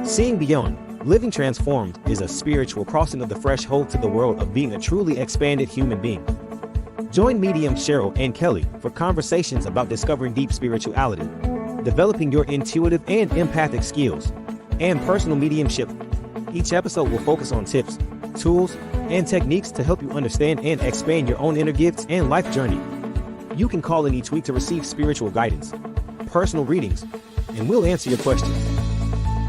Seeing Beyond, Living Transformed is a spiritual crossing of the threshold to the world of being a truly expanded human being. Join mediums Cheryl and Kelly for conversations about discovering deep spirituality, developing your intuitive and empathic skills, and personal mediumship. Each episode will focus on tips, tools, and techniques to help you understand and expand your own inner gifts and life journey. You can call in each week to receive spiritual guidance, personal readings, and we'll answer your questions.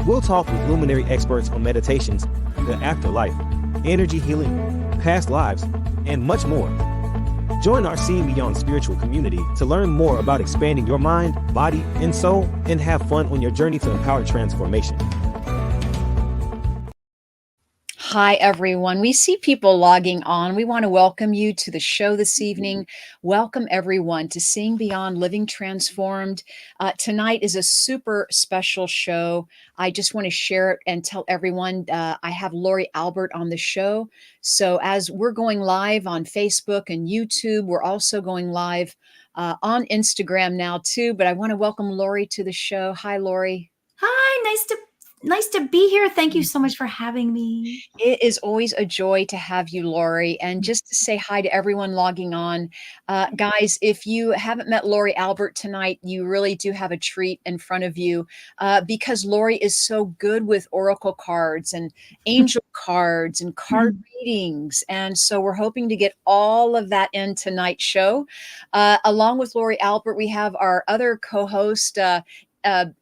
We'll talk with luminary experts on meditations, the afterlife, energy healing, past lives, and much more. Join our Seeing Beyond spiritual community to learn more about expanding your mind, body, and soul, and have fun on your journey to empowered transformation. Hi, everyone. We see people logging on. We want to welcome you to the show this evening. Welcome, everyone, to Seeing Beyond Living Transformed. Tonight is a super special show. I just want to share it and tell everyone I have Lori Albert on the show. So as we're going live on Facebook and YouTube, we're also going live on Instagram now, too. But I want to welcome Lori to the show. Hi, Lori. Hi, nice to be here. Thank you so much for having me. It is always a joy to have you, Lori. And just to say hi to everyone logging on. Guys, if you haven't met Lori Albert tonight, you really do have a treat in front of you because Lori is so good with oracle cards and angel cards and card readings. And so we're hoping to get all of that in tonight's show. Along with Lori Albert, we have our other co-host,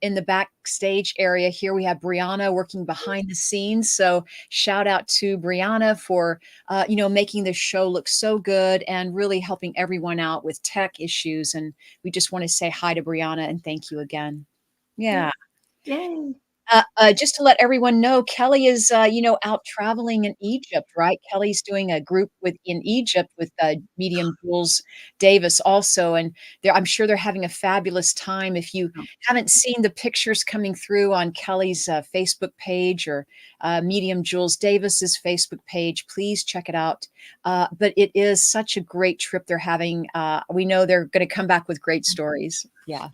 in the backstage area here, we have Brianna working behind the scenes. So shout out to Brianna for, making this show look so good and really helping everyone out with tech issues. And we just want to say hi to Brianna and thank you again. Yeah. Yay. Just to let everyone know, Kelly is, out traveling in Egypt, right? Kelly's doing a group in Egypt with medium Jules Davis also, and I'm sure they're having a fabulous time. If you haven't seen the pictures coming through on Kelly's Facebook page or medium Jules Davis's Facebook page, please check it out. But it is such a great trip they're having. We know they're going to come back with great stories. Yeah.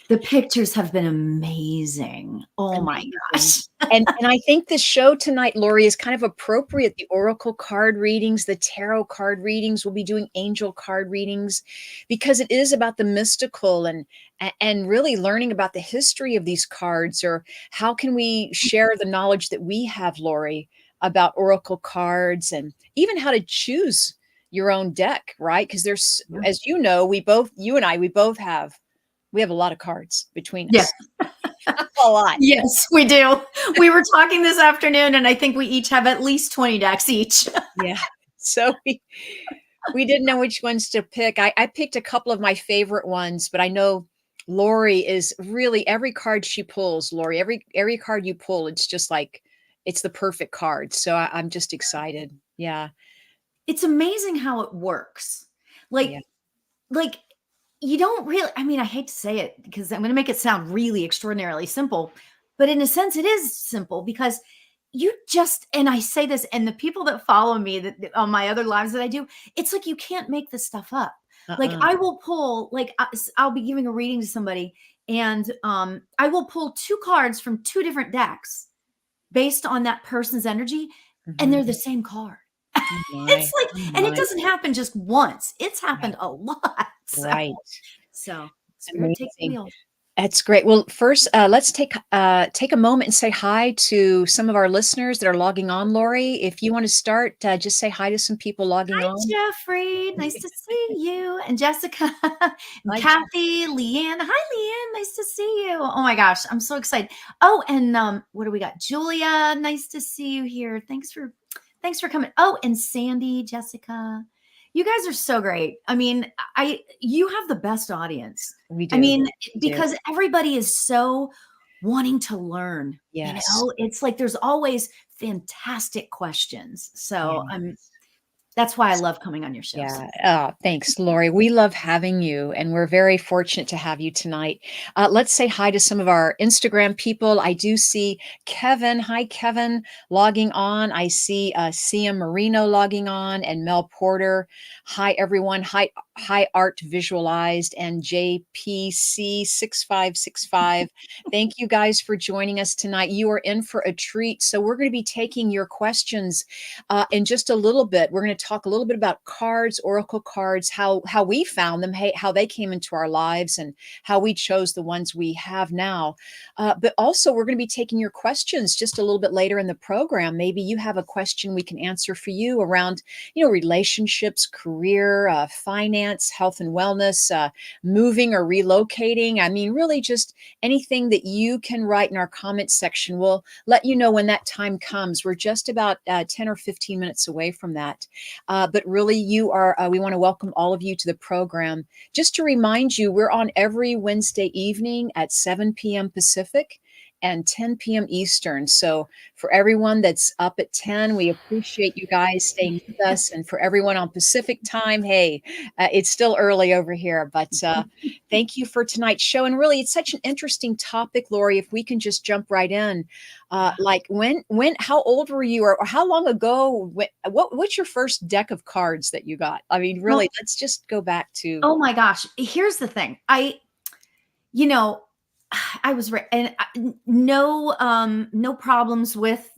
The pictures have been amazing. Oh my gosh. and I think the show tonight, Lori, is kind of appropriate. The oracle card readings, the tarot card readings, we'll be doing angel card readings because it is about the mystical and really learning about the history of these cards, or how can we share the knowledge that we have, Lori, about oracle cards and even how to choose your own deck, right? Because there's, as you know, we both have a lot of cards between us. Yeah. A lot. Yes, we do. We were talking this afternoon, and I think we each have at least 20 decks each. Yeah. So we didn't know which ones to pick. I picked a couple of my favorite ones, but I know Lori is really, every card she pulls, Lori, every card you pull, it's just like, it's the perfect card. So I'm just excited. Yeah. It's amazing how it works. Like you don't really, I mean, I hate to say it because I'm going to make it sound really extraordinarily simple, but in a sense it is simple because you just, and I say this, and the people that follow me that on my other lives that I do, it's like, you can't make this stuff up. Like I will pull, like I'll be giving a reading to somebody and I will pull two cards from two different decks based on that person's energy. And they're the same card. It's like, and it doesn't happen just once. It's happened a lot. Right. So Spirit takes the wheel. That's great. Well, first, let's take a moment and say hi to some of our listeners that are logging on. Lori, if you want to start, just say hi to some people logging on. Hi, Jeffrey. Nice to see you. And Jessica, and Kathy, Leanne. Hi, Leanne. Nice to see you. Oh my gosh, I'm so excited. Oh, and what do we got? Julia, nice to see you here. Thanks for coming. Oh, and Sandy, Jessica. You guys are so great. I mean, you have the best audience. We do. I mean, because everybody is so wanting to learn. Yes. You know, it's like there's always fantastic questions. So that's why I love coming on your show. Yeah. Oh, thanks, Lori. We love having you, and we're very fortunate to have you tonight. Let's say hi to some of our Instagram people. I do see Kevin. Hi, Kevin, logging on. I see Sia Marino logging on and Mel Porter. Hi, everyone. Hi, High Art Visualized, and JPC6565. Thank you guys for joining us tonight. You are in for a treat. So we're going to be taking your questions in just a little bit. We're going to talk a little bit about cards, oracle cards, how we found them, how they came into our lives, and how we chose the ones we have now. But also, we're going to be taking your questions just a little bit later in the program. Maybe you have a question we can answer for you around, relationships, career, finance, health and wellness, moving or relocating. I mean, really just anything that you can write in our comment section. We'll let you know when that time comes. We're just about 10 or 15 minutes away from that. But really, we want to welcome all of you to the program. Just to remind you, we're on every Wednesday evening at 7 p.m. Pacific and 10 p.m. Eastern. So for everyone that's up at 10, we appreciate you guys staying with us. And for everyone on Pacific time, hey, it's still early over here, but thank you for tonight's show. And really, it's such an interesting topic, Lori, if we can just jump right in. Like how old were you, or how long ago, what's your first deck of cards that you got? I mean, really, let's just go back to. Oh my gosh. Here's the thing. I was right, and no problems with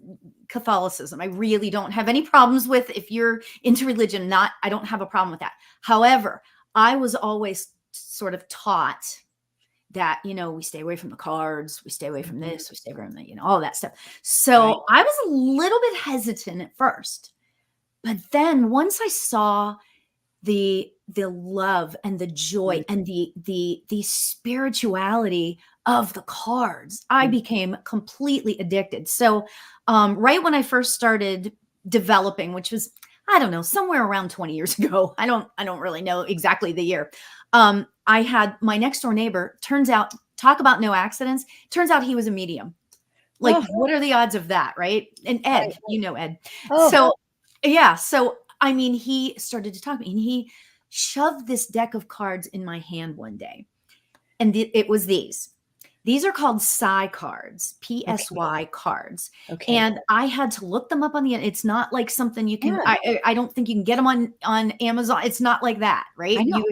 Catholicism. I really don't have any problems with, if you're into religion, I don't have a problem with that. However, I was always sort of taught that, we stay away from the cards, we stay away from this, we stay away from that, all of that stuff. So right. I was a little bit hesitant at first, but then once I saw the love and the joy and the spirituality of the cards, I became completely addicted. So right when I first started developing, which was, I don't know, somewhere around 20 years ago, I don't really know exactly the year, I had my next door neighbor, turns out, talk about no accidents, turns out he was a medium. Like, what are the odds of that, right? And Ed, Ed. So yeah, so I mean, he started to talk to me, and he shoved this deck of cards in my hand one day. And it was these. These are called Psy cards, PSY cards. Okay. And I had to look them up on the internet. It's not like something you can, I don't think you can get them on Amazon. It's not like that, right? I know.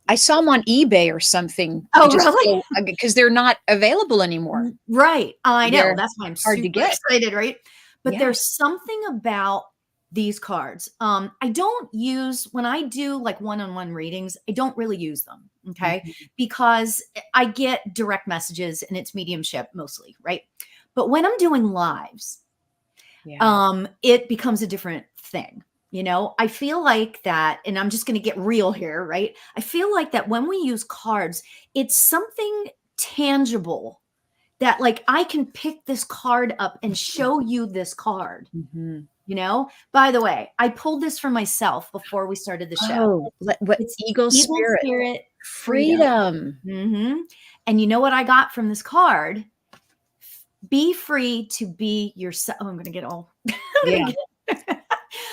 I saw them on eBay or something. Oh, really? Because they're not available anymore. Right. I know. They're That's why I'm hard super to get. excited, right? But there's something about these cards. I don't use, when I do like one-on-one readings, I don't really use them. Okay. Because I get direct messages and it's mediumship mostly. Right. But when I'm doing lives, it becomes a different thing. I feel like that, and I'm just going to get real here. Right. I feel like that when we use cards, it's something tangible that, like, I can pick this card up and show you this card. By the way, I pulled this for myself before we started the show. It's Eagle Spirit Freedom. And you know what I got from this card? Be free to be yourself. Oh, I'm going to get all.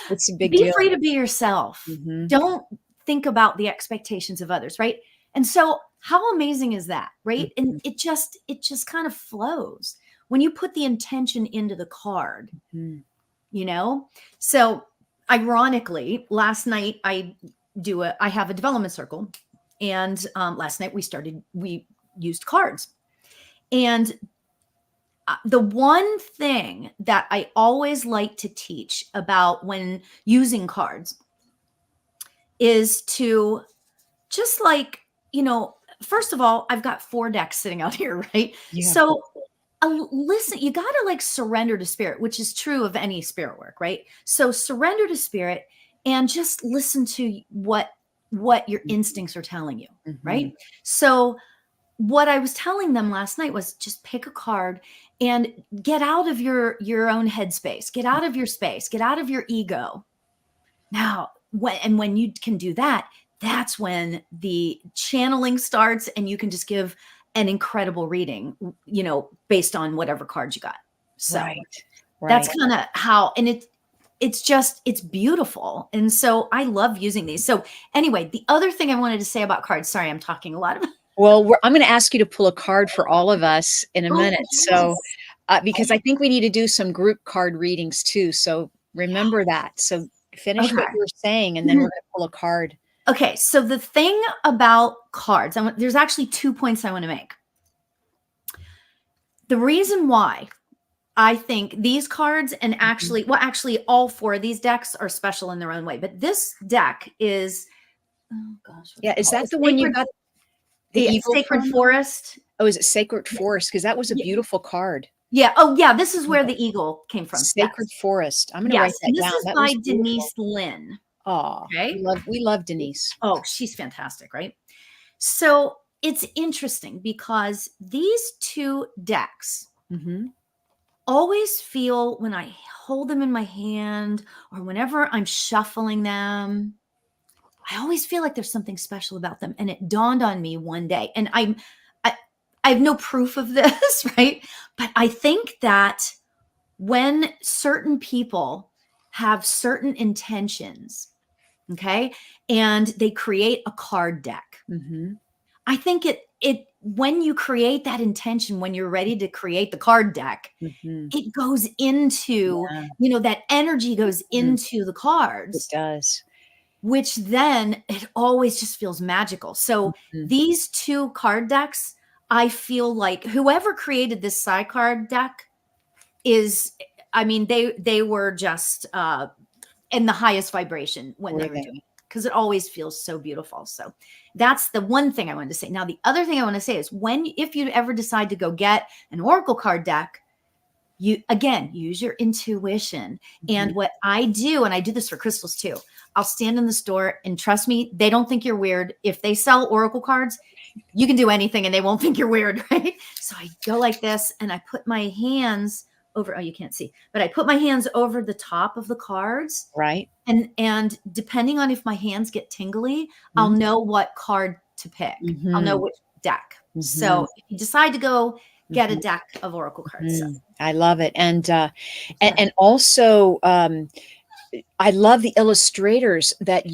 It's a big deal. Be free to be yourself. Don't think about the expectations of others, right? And so how amazing is that, right? And it just kind of flows when you put the intention into the card. So ironically, last night I have a development circle, and last night we used cards. And the one thing that I always like to teach about when using cards is to just like, first of all, I've got 4 decks sitting out here, right? Yeah. So listen, you got to like surrender to spirit, which is true of any spirit work, right? So surrender to spirit and just listen to what your instincts are telling you, right? So what I was telling them last night was just pick a card and get out of your own headspace, get out of your space, get out of your ego. Now, when you can do that, that's when the channeling starts, and you can just give an incredible reading, based on whatever cards you got. So that's kind of how, and it's beautiful. And so I love using these. So anyway, the other thing I wanted to say about cards, sorry, I'm talking a lot about. Well, I'm going to ask you to pull a card for all of us in a minute. Yes. So, because I think we need to do some group card readings too. So remember that. So finish what you were saying, and then we're going to pull a card. Okay, so the thing about cards, there's actually 2 points I want to make. The reason why I think these cards and actually, well, actually all 4 of these decks are special in their own way, but this deck is, oh gosh, Yeah, is that it's the one you Sacred, got the yeah, eagle Sacred from? Forest. Oh, is it Sacred Forest? Because that was a beautiful card. Yeah. Oh, yeah. This is where the eagle came from. Sacred Forest. I'm going to Yes. write that And this down. is That by was beautiful. Denise Lynn. Oh, Okay. we love Denise. Oh, she's fantastic, right? So it's interesting because these 2 decks always feel, when I hold them in my hand or whenever I'm shuffling them, I always feel like there's something special about them. And it dawned on me one day, and I have no proof of this, right? But I think that when certain people have certain intentions, okay, and they create a card deck, I think it when you create that intention, when you're ready to create the card deck, it goes into, that energy goes into the cards. It does. Which then it always just feels magical. So these 2 card decks, I feel like whoever created this side card deck is, I mean, they were just in the highest vibration when they were doing it, because it always feels so beautiful. So that's the one thing I wanted to say. Now, the other thing I want to say is, if you ever decide to go get an oracle card deck, you again use your intuition. And what I do, and I do this for crystals too, I'll stand in the store, and trust me, they don't think you're weird. If they sell oracle cards, you can do anything and they won't think you're weird, right? So I go like this, and I put my hands over, oh, you can't see, but I put my hands over the top of the cards. Right. And depending on if my hands get tingly, I'll know what card to pick. I'll know which deck. So if you decide to go get a deck of oracle cards. So. I love it. And also, I love the illustrators that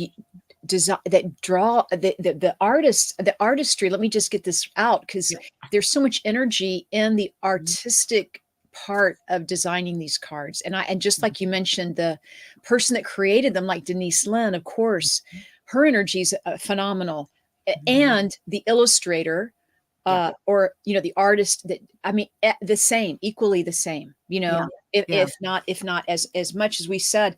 draw the artists, the artistry. Let me just get this out, because there's so much energy in the artistic part of designing these cards. And just like you mentioned, the person that created them, like Denise Lynn, of course, her energy is phenomenal. And the illustrator, or, the artist, that, I mean, the same, equally the same, if not as much as we said.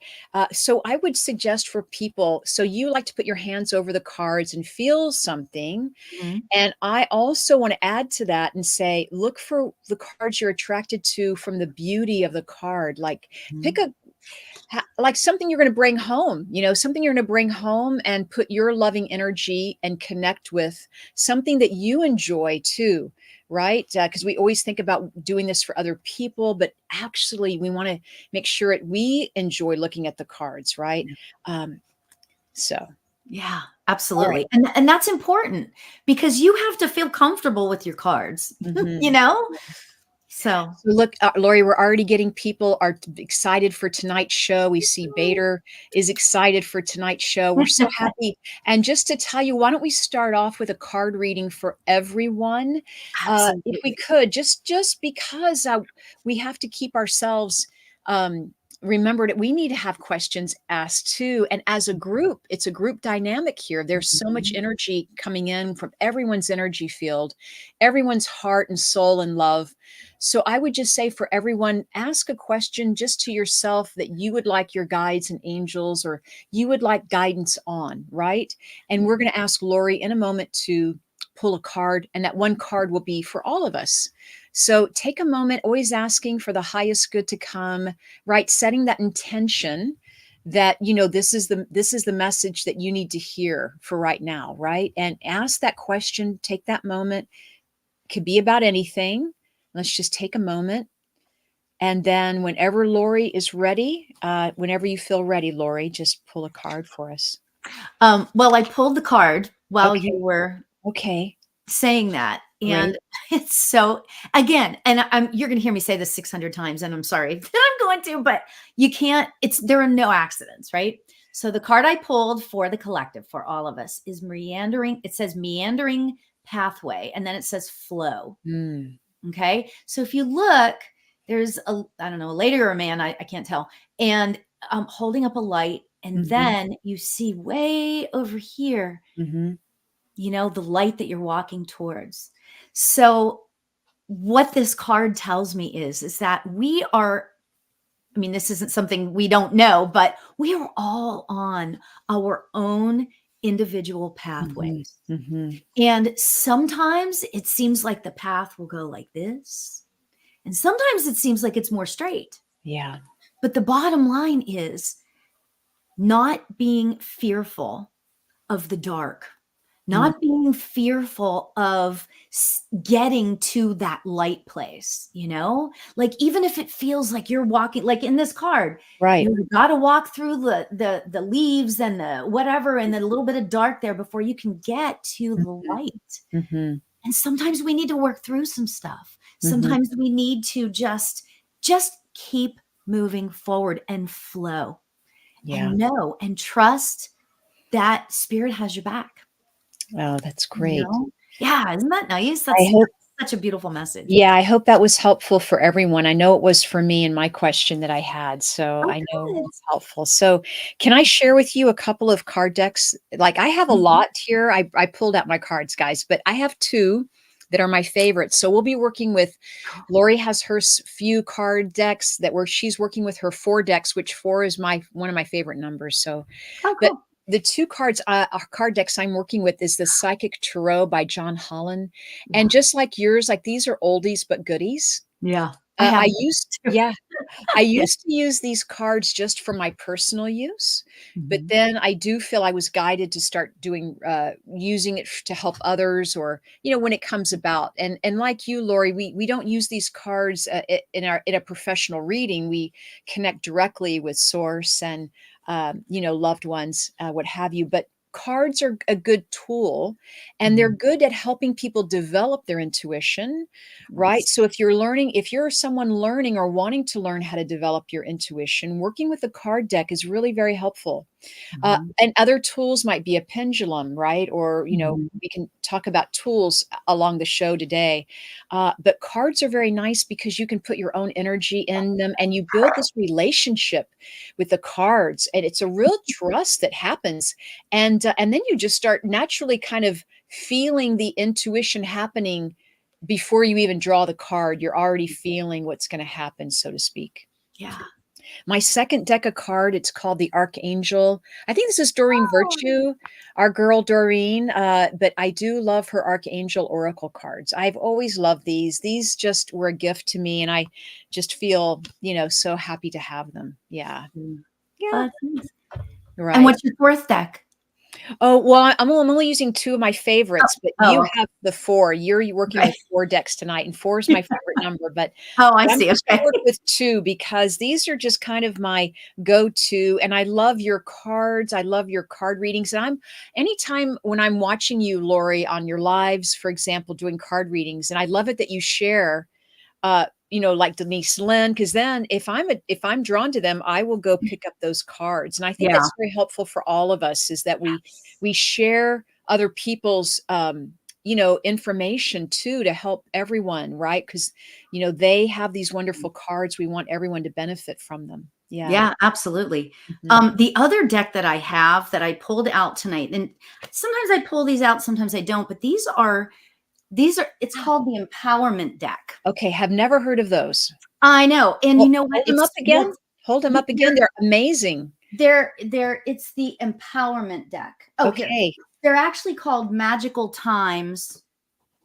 So I would suggest for people, so you like to put your hands over the cards and feel something. And I also want to add to that and say, look for the cards you're attracted to from the beauty of the card. Like pick like something you're going to bring home, something you're going to bring home and put your loving energy and connect with, something that you enjoy too, right? Because we always think about doing this for other people, but actually we want to make sure that we enjoy looking at the cards, right? So. Yeah, absolutely. Right. And that's important, because you have to feel comfortable with your cards, So look, Lori, we're already getting people are excited for tonight's show. We see Bader is excited for tonight's show. We're so happy. And just to tell you, why don't we start off with a card reading for everyone? If we could, just because we have to keep ourselves remember that we need to have questions asked too. And as a group, it's a group dynamic here. There's so much energy coming in from everyone's energy field, everyone's heart and soul and love. So I would just say for everyone, ask a question just to yourself that you would like your guides and angels, or you would like guidance on, right? And we're going to ask Lori in a moment to pull a card, and that one card will be for all of us. So take a moment, always asking for the highest good to come, right? Setting that intention that, this is the message that you need to hear for right now, right? And ask that question, take that moment. It could be about anything. Let's just take a moment. And then whenever Lori is ready, whenever you feel ready, Lori, just pull a card for us. Well, I pulled the card while you were saying that. And it's so, again, and you're going to hear me say this 600 times, and I'm sorry that I'm going to, but you can't, there are no accidents, right? So the card I pulled for the collective, for all of us, is meandering. It says meandering pathway, and then it says flow. Okay. So if you look, there's a lady or a man, I can't tell, and holding up a light, And then you see way over here, you know, the light that you're walking towards. So what this card tells me is that we are, I mean, this isn't something we don't know, but we are all on our own individual pathways. And sometimes it seems like the path will go like this. And sometimes it seems like it's more straight. Yeah. But the bottom line is not being fearful of the dark, not being fearful of getting to that light place, you know, like even if it feels like you're walking, like in this card, Right. you got to walk through the leaves and the whatever, and then a little bit of dark there before you can get to the light. And sometimes we need to work through some stuff. Sometimes we need to just keep moving forward and flow and know and trust that spirit has your back. Oh, that's great. You know? Yeah, isn't that nice? That's such a beautiful message. Yeah, I hope that was helpful for everyone. I know it was for me and my question that I had, so I know it's helpful. So can I share with you a couple of card decks? Like I have a lot here. I pulled out my cards, guys, but I have 2 that are my favorites. So we'll be working with, Lori has her few card decks she's working with her 4 decks, which 4 is one of my favorite numbers. So, but the 2 cards, card decks I'm working with is the Psychic Tarot by John Holland. And just like yours, like these are oldies but goodies. Yeah. I used to use these cards just for my personal use, but then I do feel I was guided to start using it to help others, or, you know, when it comes about. And like you, Lori, we don't use these cards in a professional reading. We connect directly with source and, you know, loved ones, what have you. But cards are a good tool, and they're good at helping people develop their intuition, right? So if you're someone learning or wanting to learn how to develop your intuition, working with a card deck is really very helpful. And other tools might be a pendulum, right? Or, you know, we can talk about tools along the show today. But cards are very nice because you can put your own energy in them, and you build this relationship with the cards, and it's a real trust that happens. And then you just start naturally kind of feeling the intuition happening before you even draw the card. You're already feeling what's going to happen, so to speak. Yeah. My second deck of card, it's called the Archangel. I think this is Doreen Virtue, our girl Doreen, but I do love her Archangel Oracle cards. I've always loved these. These just were a gift to me, and I just feel, you know, so happy to have them. Yeah. Yeah. Right. And what's your 4th deck? Oh, well, I'm only using 2 of my favorites, but you have the 4. You're working with 4 decks tonight, and 4 is my favorite number. But I see. I work with 2 because these are just kind of my go-to, and I love your cards. I love your card readings. And anytime when I'm watching you, Lori, on your lives, for example, doing card readings, and I love it that you share, you know, like Denise Lynn, because then if I'm drawn to them, I will go pick up those cards. And I think that's very helpful for all of us, is that we share other people's, you know, information too, to help everyone, right? Because, you know, they have these wonderful cards. We want everyone to benefit from them. Yeah. Yeah, absolutely. The other deck that I have that I pulled out tonight, and sometimes I pull these out, sometimes I don't, but these are, it's called the Empowerment deck. Okay. Have never heard of those. I know. And you know what? Hold them up again. Hold them up again. They're amazing. It's the Empowerment deck. Okay. They're actually called Magical Times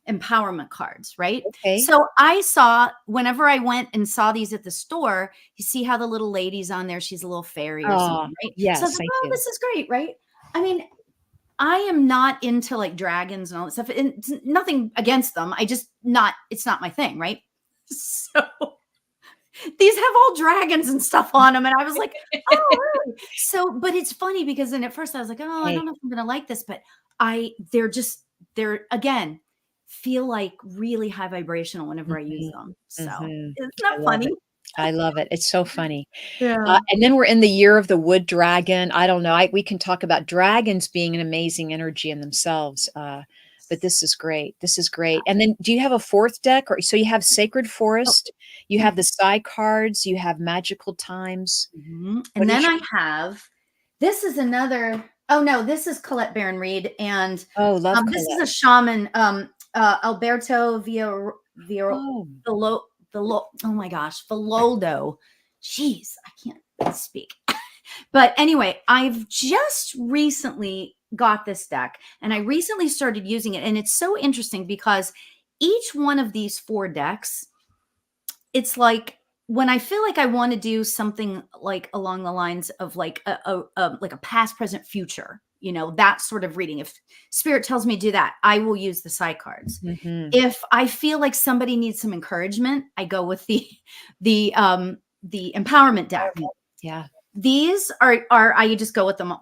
empowerment cards, right? Okay. So I saw, whenever I went and saw these at the store, you see how the little lady's on there, she's a little fairy or something, right? Yes. So I was like, this is great, right? I mean, I am not into like dragons and all that stuff. And it's nothing against them. It's not my thing, right? So these have all dragons and stuff on them. And I was like, oh, really? So, but it's funny because then at first I was like, I don't know if I'm going to like this, but they're again, feel like really high vibrational whenever I use them. So isn't that funny? I love it. It's so funny. Yeah. And then we're in the year of the wood dragon. I don't know. We can talk about dragons being an amazing energy in themselves. But this is great. This is great. And then do you have a 4th deck? Or so you have Sacred Forest, you have the Psy cards, you have Magical Times. And then I have This is another. Oh no, this is Colette Baron Reed, and Oh, love this is Colette. a shaman, Alberto Oh, Oh my gosh, Filoldo. Jeez, I can't speak. But anyway, I've just recently got this deck, and I recently started using it, and it's so interesting because each one of these 4 decks, it's like when I feel like I want to do something like along the lines of like a past, present, future, that sort of reading. If spirit tells me to do that, I will use the side cards. mhm. If I feel like somebody needs some encouragement, I go with the empowerment deck. Yeah. These are I just go with them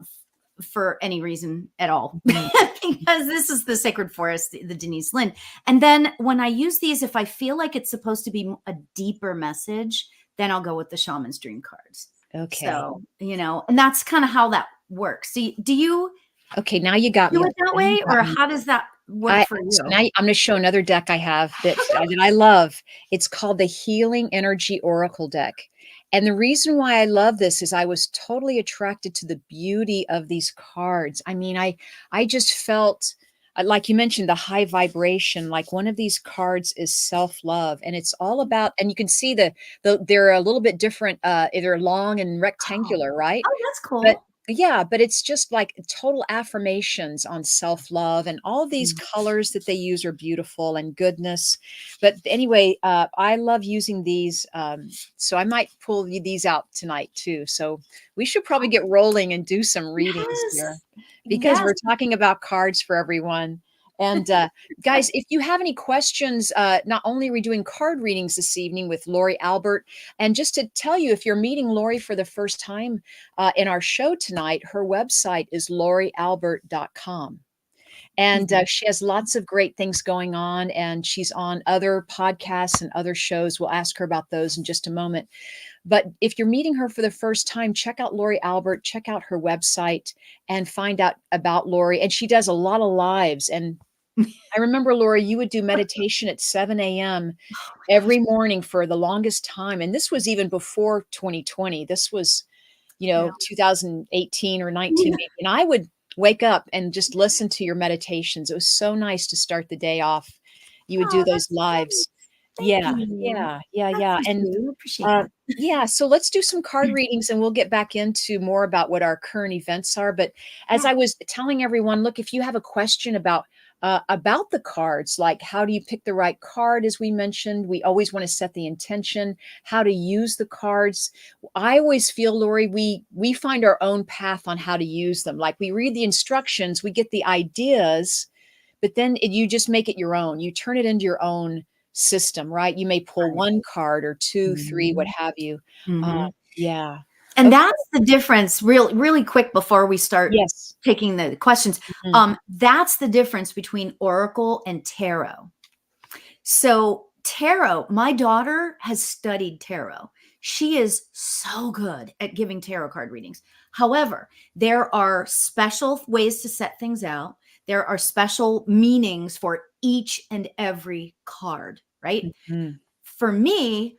for any reason at all Mhm. because this is the Sacred Forest, the Denise Lynn. And then when I use these, if I feel like it's supposed to be a deeper message, then I'll go with the Shaman's Dream cards. Okay. So, and that's kind of how that works. Do you Okay, now you got do me. it that Now you way, got or me. how does that work for So you? now I'm going to show another deck I have that I love. It's called the Healing Energy Oracle deck. And the reason why I love this is I was totally attracted to the beauty of these cards. I mean, I just felt like you mentioned the high vibration. Like one of these cards is self-love, and it's all about. And you can see they're a little bit different. They're long and rectangular, right? Oh, that's But cool. yeah, but it's just like total affirmations on self-love, and all of these Mm. colors that they use are beautiful and goodness. But anyway, I love using these. So I might pull these out tonight too. So we should probably get rolling and do some readings here Yes. because Yes. we're talking about cards for everyone. And guys, if you have any questions, not only are we doing card readings this evening with Lori Albert, and just to tell you, if you're meeting Lori for the first time in our show tonight, her website is lorialbert.com. And she has lots of great things going on, and she's on other podcasts and other shows. We'll ask her about those in just a moment. But if you're meeting her for the first time, check out Lori Albert, check out her website, and find out about Lori. And she does a lot of lives. And I remember, Lori, you would do meditation at 7 a.m. Oh my gosh. every morning for the longest time. And this was even before 2020. This was, Yeah. 2018 or 19 maybe. And I would wake up and just listen to your meditations. It was so nice to start the day off. You would do Oh, those that's nice. lives. Thank Yeah, you. yeah, yeah, That's yeah. so And sweet. I appreciate uh, that. yeah, so let's do some card readings and we'll get back into more about what our current events are. But as Yeah. I was telling everyone, look, if you have a question about the cards, like how do you pick the right card, as we mentioned, we always want to set the intention, how to use the cards. I always feel, Lori, we find our own path on how to use them. Like we read the instructions, we get the ideas, but then you just make it your own. You turn it into your own system, right? You may pull Right. one card or two, three, what Mhm. have you. Uh, Mhm. yeah. And Okay. that's the difference, really quick before we start Yes. taking the questions. Mhm. That's the difference between oracle and tarot. So tarot, my daughter has studied tarot. She is so good at giving tarot card readings. However, there are special ways to set things out. There are special meanings for each and every card, right? Mhm. For me,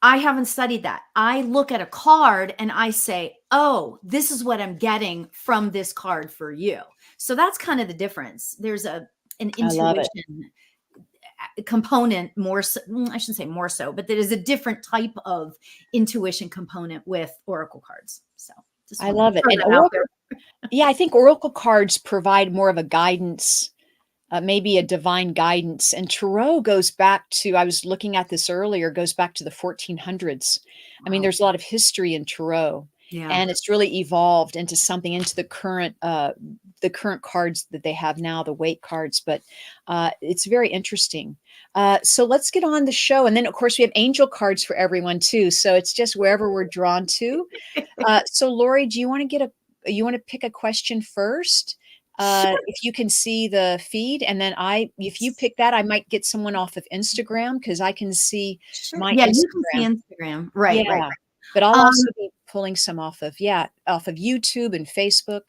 I haven't studied that. I look at a card and I say, oh, this is what I'm getting from this card for you. So that's kind of the difference. There's an I love it. intuition component more so, I shouldn't say more so, but there is a different type of intuition component with oracle cards. So just I want to love it. throw And that out oracle, there. yeah, I think oracle cards provide more of a guidance, maybe a divine guidance. And tarot goes back to, I was looking at this earlier, goes back to the 1400s. I mean, Wow. there's a lot of history in tarot, Yeah. and it's really evolved into something, into the current cards that they have now, the weight cards. But it's very interesting. So let's get on the show. And then, of course, we have angel cards for everyone too. So it's just wherever we're drawn to. So Lori, do you want to you want to pick a question first? Sure. If you can see the feed, and then if you pick that, I might get someone off of Instagram because I can see Sure. my Yeah, you can see Instagram. Instagram. Right, right, Yeah, right. but I'll Um, also be pulling some off of YouTube and Facebook.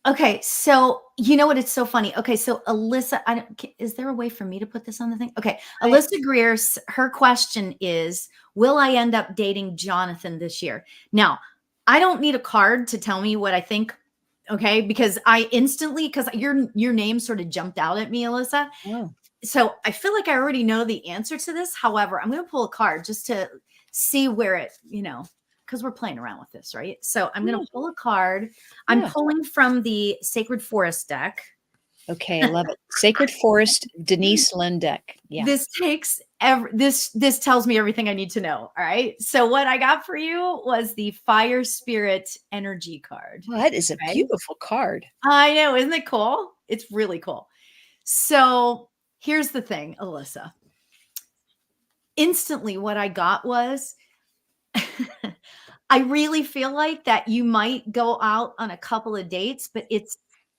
okay, so you know what? It's so funny. Okay, so Alyssa, is there a way for me to put this on the thing? Okay, I, Alyssa Greer's her question is, will I end up dating Jonathan this year? Now, I don't need a card to tell me what I think. Okay. Because because your name sort of jumped out at me, Alyssa. Oh, So I feel like I already know the answer to this. However, I'm going to pull a card just to see where it, because we're playing around with this, right? So I'm going yeah, to pull a card. I'm yeah. pulling from the Sacred Forest deck. Okay, I love it. Sacred Forest, Denise Lindeck. Yeah. This takes this tells me everything I need to know. All right. So what I got for you was the Fire Spirit Energy card. Well, that is a Okay? beautiful card. I know, isn't it cool? It's really cool. So here's the thing, Alyssa. Instantly, what I got was I really feel like that you might go out on a couple of dates, but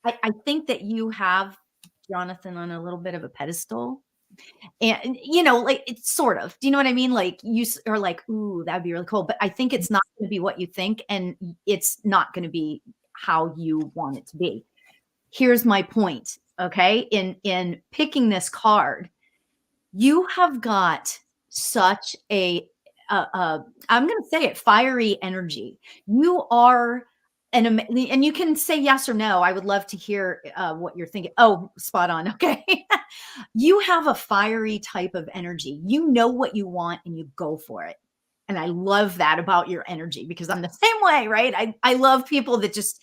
I think that you have Jonathan on a little bit of a pedestal. And like it's sort of, do you know what I mean? Like are like, ooh, that'd be really cool. But I think it's not going to be what you think, and it's not going to be how you want it to be. Here's my point. Okay. In picking this card, you have got such I'm going to say it, fiery energy. You are and you can say yes or no. I would love to hear what you're thinking. Oh, spot on. Okay. You have a fiery type of energy. You know what you want and you go for it. And I love that about your energy because I'm the same way, right? I love people that just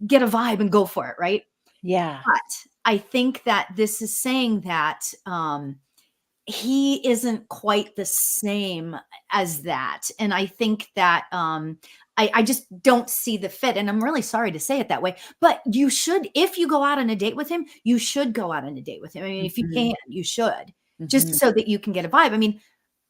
get a vibe and go for it, right? Yeah. But I think that this is saying that he isn't quite the same as that. And I think that I just don't see the fit. And I'm really sorry to say it that way, but you should, if you go out on a date with him, you should go out on a date with him. I mean, if you can, you should, just so that you can get a vibe. I mean,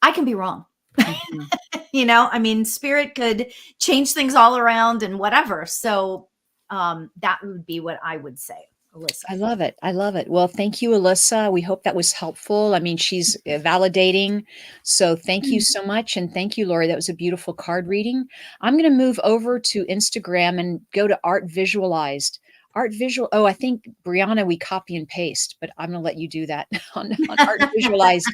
I can be wrong. I mean, spirit could change things all around and whatever. So that would be what I would say. Alyssa. I love it. I love it. Well, thank you, Alyssa. We hope that was helpful. I mean, she's validating. So thank you so much. And thank you, Lori. That was a beautiful card reading. I'm going to move over to Instagram and go to Art Visualized. Art Visual. Oh, I think, Brianna, we copy and paste, but I'm going to let you do that on Art Visualized.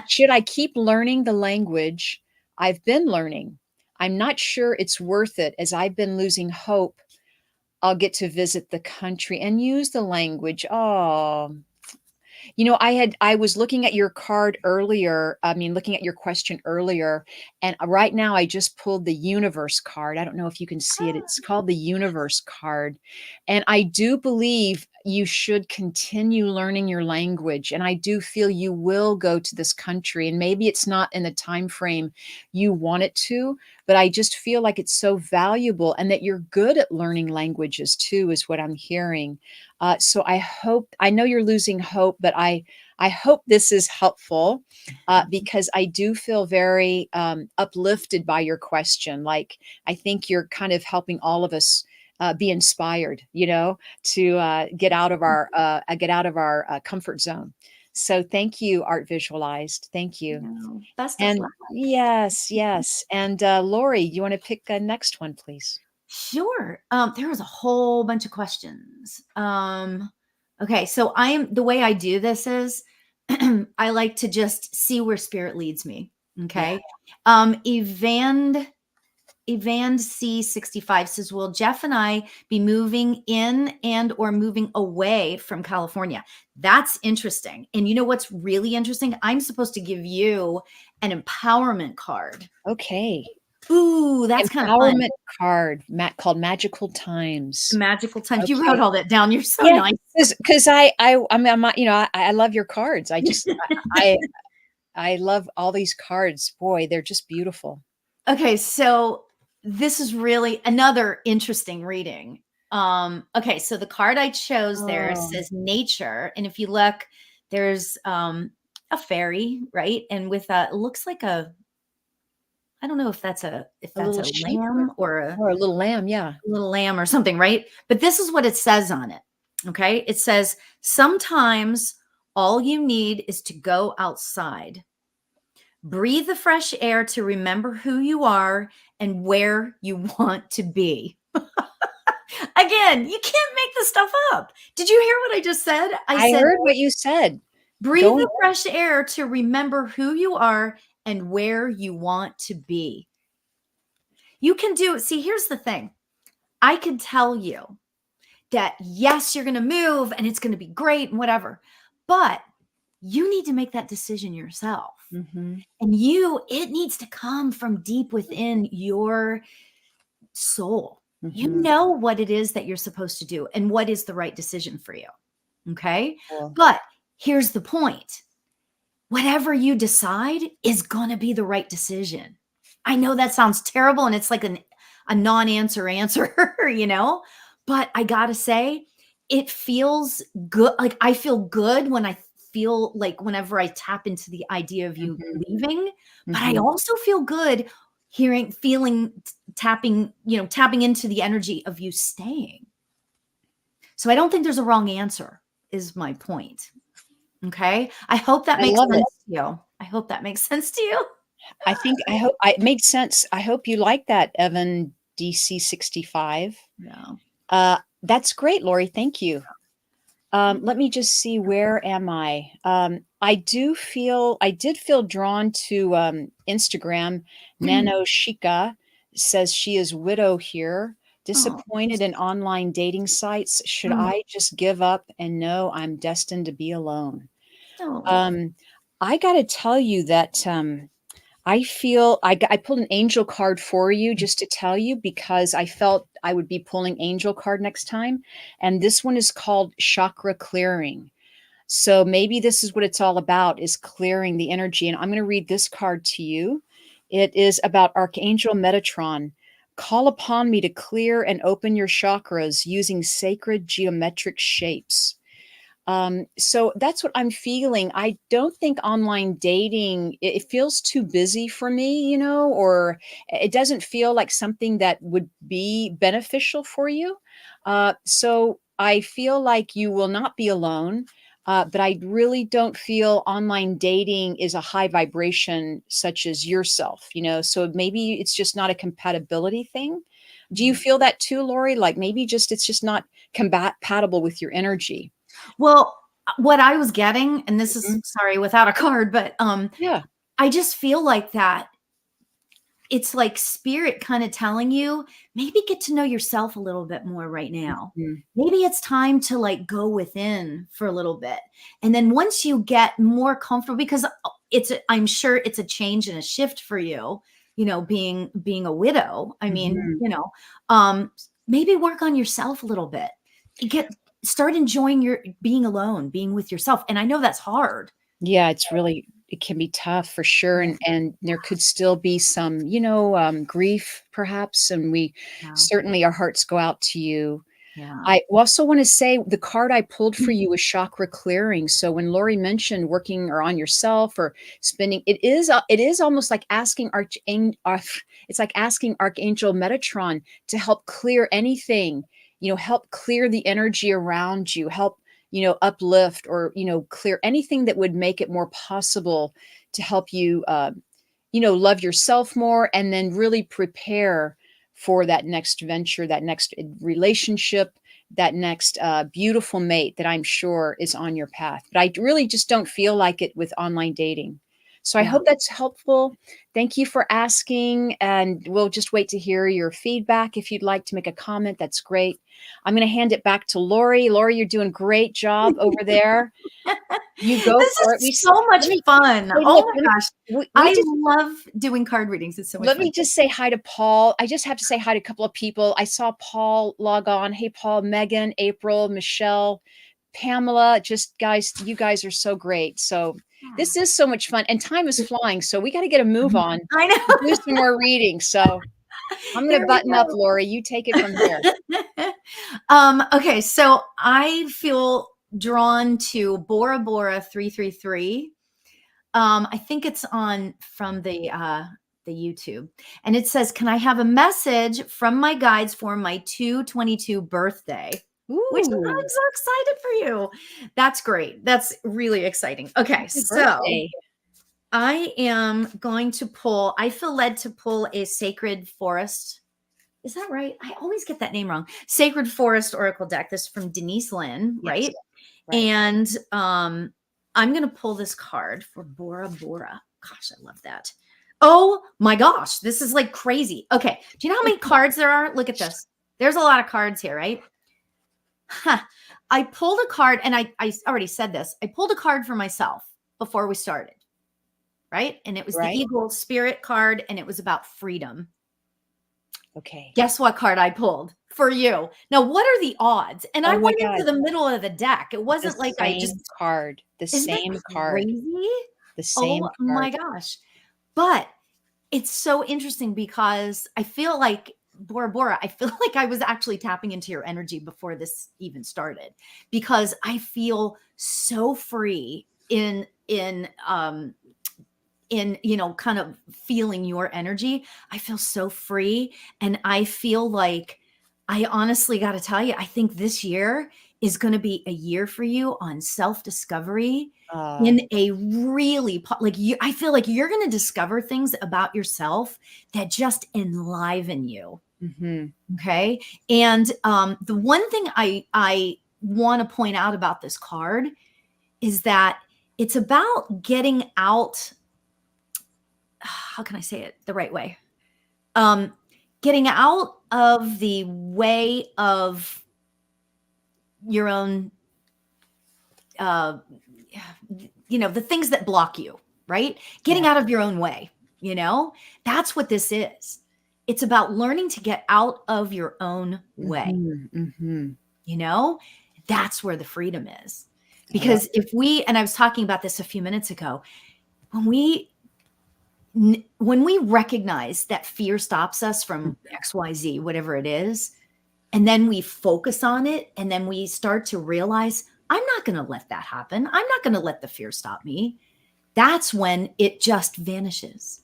Should I keep learning the language I've been learning? I'm not sure it's worth it as I've been losing hope I'll get to visit the country and use the language. Oh, I was looking at your card earlier. I mean, looking at your question earlier, and right now I just pulled the universe card. I don't know if you can see it. It's called the universe card. And I do believe you should continue learning your language. And I do feel you will go to this country, and maybe it's not in the time frame you want it to, but I just feel like it's so valuable and that you're good at learning languages too, is what I'm hearing. So I know you're losing hope, but I hope this is helpful because I do feel very uplifted by your question. Like, I think you're kind of helping all of us be inspired, to get out of our comfort zone. So thank you, Art Visualized. Thank you. Best of And luck. yes. And Lori, you want to pick the next one, please? Sure. There was a whole bunch of questions. Okay, so the way I do this is I like to just see where spirit leads me. Okay. Evand C65 says, will Jeff and I be moving in and or moving away from California? That's interesting. And you know what's really interesting? I'm supposed to give you an empowerment card. Okay. Ooh, that's kind of fun. Empowerment card called Magical Times. Magical Times. Okay. You wrote all that down. You're so nice. Because I love your cards. I just I love all these cards. Boy, they're just beautiful. Okay, so this is really another interesting reading. Okay, so the card I chose there says nature, and if you look, there's a fairy, right? And with it looks like I don't know if that's a lamb or a little lamb, yeah. A little lamb or something, right? But this is what it says on it. Okay? It says, sometimes all you need is to go outside. Breathe the fresh air to remember who you are and where you want to be. Again, you can't make this stuff up. Did you hear what I just said? I heard what you said. Breathe the fresh air to remember who you are and where you want to be. You can do, see, here's the thing. I could tell you that, yes, you're going to move and it's going to be great and whatever, but you need to make that decision yourself. Mm-hmm. And it needs to come from deep within your soul. You Mm-hmm. know what it is that you're supposed to do and what is the right decision for you. Okay. Cool. But here's the point. Whatever you decide is going to be the right decision. I know that sounds terrible and it's like a non-answer answer, you know, but I got to say, it feels good. Like I feel good when I feel like whenever I tap into the idea of you Mhm. leaving, but I Mhm. also feel good tapping into the energy of you staying. So I don't think there's a wrong answer, is my point. Okay. I hope that I makes love sense it. to you. I hope that makes sense to you. I hope it made sense. I hope you like that, Evan DC65. Yeah. That's great, Lori. Thank you. Let me just see, where am I? I did feel drawn to Instagram. Nano Shika says she is widow here, Oh, disappointed in online dating sites. Should mm, I just give up and know I'm destined to be alone? oh. I got to tell you that I feel I pulled an angel card for you just to tell you, because I felt I would be pulling angel card next time. And this one is called chakra clearing. So maybe this is what it's all about, is clearing the energy. And I'm going to read this card to you. It is about Archangel Metatron. Call upon me to clear and open your chakras using sacred geometric shapes. So that's what I'm feeling. I don't think online dating, it feels too busy for me, or it doesn't feel like something that would be beneficial for you. So I feel like you will not be alone. But I really don't feel online dating is a high vibration such as yourself, so maybe it's just not a compatibility thing. Do you feel that too, Lori? Like maybe it's just not compatible with your energy. Well, what I was getting, and this is Mhm. sorry without a card, but Yeah. I just feel like that it's like spirit kind of telling you, maybe get to know yourself a little bit more right now. Mhm. Maybe it's time to like go within for a little bit. And then once you get more comfortable, because I'm sure it's a change and a shift for you, being a widow. I mean, Mhm. um, maybe work on yourself a little bit. Start enjoying your being alone, being with yourself. And I know that's hard. Yeah, it can be tough for sure, Yeah. and there could still be some, grief perhaps, and we Yeah. certainly, our hearts go out to you. Yeah. I also wanna say the card I pulled for you was chakra clearing. So when Lori mentioned working or on yourself or spending, it is almost like asking it's like asking Archangel Metatron to help clear anything, help clear the energy around you, help, uplift, or, clear anything that would make it more possible to help you, love yourself more, and then really prepare for that next venture, that next relationship, that next beautiful mate that I'm sure is on your path. But I really just don't feel like it with online dating. So I Yeah. hope that's helpful. Thank you for asking. And we'll just wait to hear your feedback. If you'd like to make a comment, that's great. I'm going to hand it back to Lori. Lori, you're doing a great job over there. You go This for it. is so much fun. Hey, Oh look, my gosh. we I just love doing card readings. It's so much let fun. me just say hi to Paul. I just have to say hi to a couple of people. I saw Paul log on. Hey, Paul, Megan, April, Michelle, Pamela. Just guys, you guys are so great. So this is so much fun, and time is flying. So we got to get a move on I and do know. some more reading. So I'm going There to we button up, Lori. You take it from here. go. Okay, so I feel drawn to Bora Bora 333. I think it's on from the YouTube. And it says, "Can I have a message from my guides for my 222 birthday?" Which I'm Ooh, so excited for you. That's great. That's really exciting. Okay, happy so birthday. I am going to pull, I feel led to pull a Sacred Forest. Is that right? I always get that name wrong. Sacred Forest Oracle deck. This is from Denise Lynn, Yes, right? right. And I'm going to pull this card for Bora Bora. Gosh, I love that. Oh my gosh, this is like crazy. Okay. Do you know how many cards there are? Look at this. There's a lot of cards here, right? Huh. I pulled a card, and I already said this. I pulled a card for myself before we started, right? And it was the Right. Eagle Spirit card, and it was about freedom. Okay. Guess what card I pulled for you? Now, what are the odds? And I Oh my went into God. the middle of the deck. It The wasn't like I just, same card. The isn't that same card. crazy? The same Oh my card. gosh. But it's so interesting because I feel like Bora Bora, I feel like I was actually tapping into your energy before this even started, because I feel so free in kind of feeling your energy. I feel so free, and I feel like, I honestly got to tell you, I think this year is going to be a year for you on self-discovery in a really like you. I feel like you're going to discover things about yourself that just enliven you. Mhm. Okay. And the one thing I want to point out about this card is that it's about getting out. How can I say it the right way? Getting out of the way of your own, the things that block you, right? Getting out of your own way, that's what this is. It's about learning to get out of your own way. Mhm. That's where the freedom is. Because and I was talking about this a few minutes ago, when we recognize that fear stops us from XYZ, whatever it is, and then we focus on it, and then we start to realize, I'm not going to let that happen. I'm not going to let the fear stop me. That's when it just vanishes,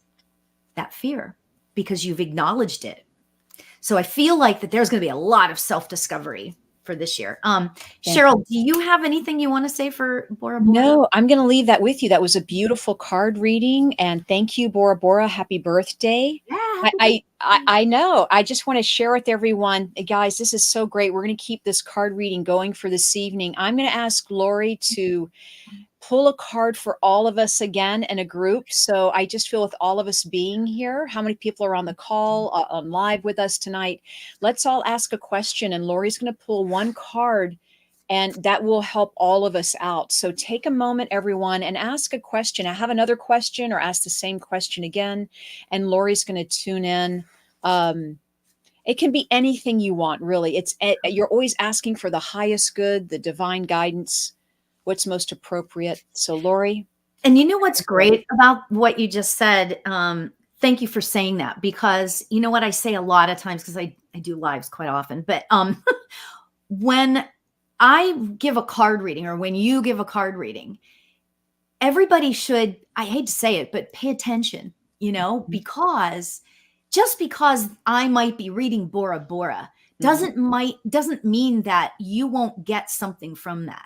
that fear, because you've acknowledged it. So I feel like that there's going to be a lot of self-discovery for this year. Cheryl, do you have anything you want to say for Bora Bora? No, I'm going to leave that with you. That was a beautiful card reading, and thank you, Bora Bora. Happy birthday. Yeah. I know. I just want to share with everyone, guys, this is so great. We're going to keep this card reading going for this evening. I'm going to ask Lori to pull a card for all of us again in a group. So I just feel with all of us being here, how many people are on the call, on live with us tonight? Let's all ask a question, and Lori's going to pull one card, and that will help all of us out. So take a moment, everyone, and ask a question. I have another question, or ask the same question again, and Lori's going to tune in. It can be anything you want, really. You're always asking for the highest good, the divine guidance, what's most appropriate. So Lori. And you know what's great about what you just said? Thank you for saying that, because you know what I say a lot of times, because I do lives quite often, but when I give a card reading, or when you give a card reading, everybody should, I hate to say it, but pay attention, because just because I might be reading Bora Bora doesn't mean that you won't get something from that.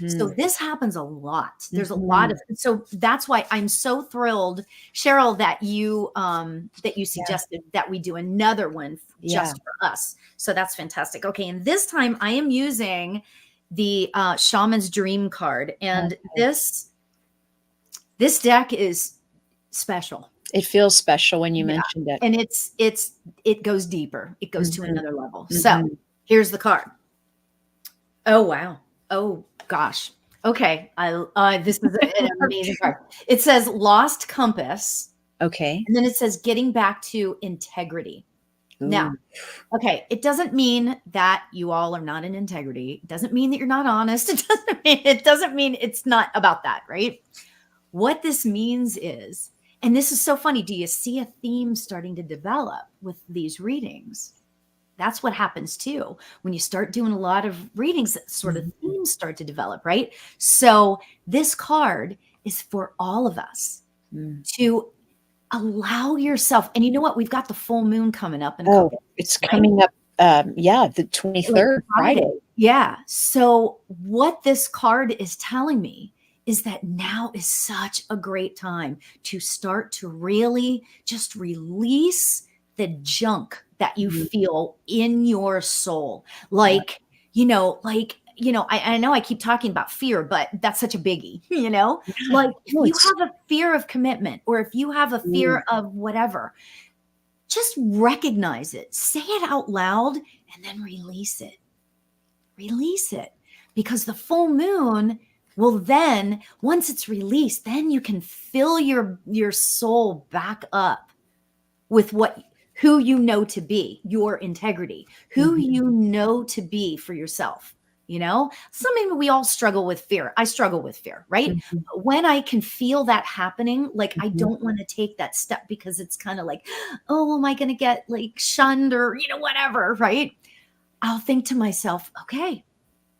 So this happens a lot. There's a lot of, so that's why I'm so thrilled, Cheryl, that you suggested that we do another one just for us. So that's fantastic. Okay. And this time I am using the Shaman's Dream card, and this deck is special. It feels special when you mentioned it. And it goes deeper. It goes to another level. So here's the card. Oh, wow. Oh gosh. Okay. This is an amazing card. It says Lost Compass. Okay. And then it says getting back to integrity. Ooh. Now, okay. It doesn't mean that you all are not in integrity. It doesn't mean that you're not honest. It doesn't mean it's not about that, right? What this means is, and this is so funny, do you see a theme starting to develop with these readings? That's what happens too. When you start doing a lot of readings, sort of themes start to develop, right? So this card is for all of us to allow yourself. And you know what? We've got the full moon coming up. It's coming up. The 23rd, Friday. Yeah. So what this card is telling me is that now is such a great time to start to really just release the junk that you feel in your soul. Like I know I keep talking about fear, but that's such a biggie, Yeah. like if No, you it's have a fear of commitment or if you have a fear of whatever, just recognize it, say it out loud, and then release it, because the full moon will then, once it's released, then you can fill your soul back up with who you know to be, your integrity, who you know to be for yourself. Maybe we all struggle with fear. I struggle with fear, right? Mhm. But when I can feel that happening, like I Mhm. don't want to take that step because it's kind of like, oh, am I going to get like shunned or, whatever, right? I'll think to myself, okay,